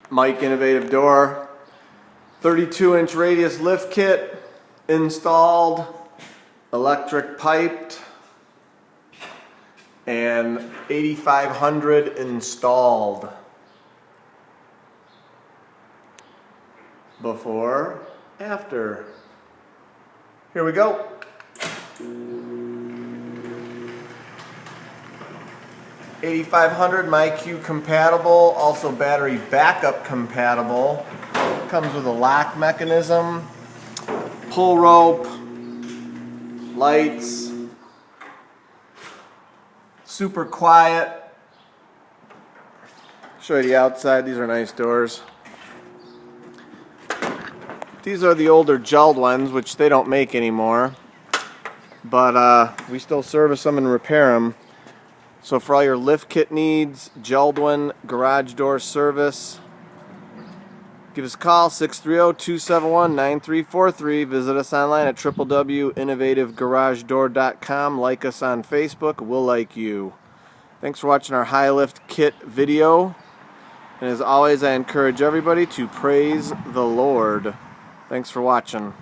Mike Innovative Door, 32-inch radius lift kit installed, electric piped, and 8500 installed. Before, after. Here we go. $8,500 MyQ compatible, also battery backup compatible. Comes with a lock mechanism, pull rope, lights, super quiet. Show you the outside. These are nice doors. These are the older gelled ones, which they don't make anymore, but we still service them and repair them. So for all your lift kit needs, gelled one, garage door service, give us a call, 630-271-9343. Visit us online at www.innovativegaragedoor.com. Like us on Facebook. We'll like you. Thanks for watching our high lift kit video. And as always, I encourage everybody to praise the Lord. Thanks for watching.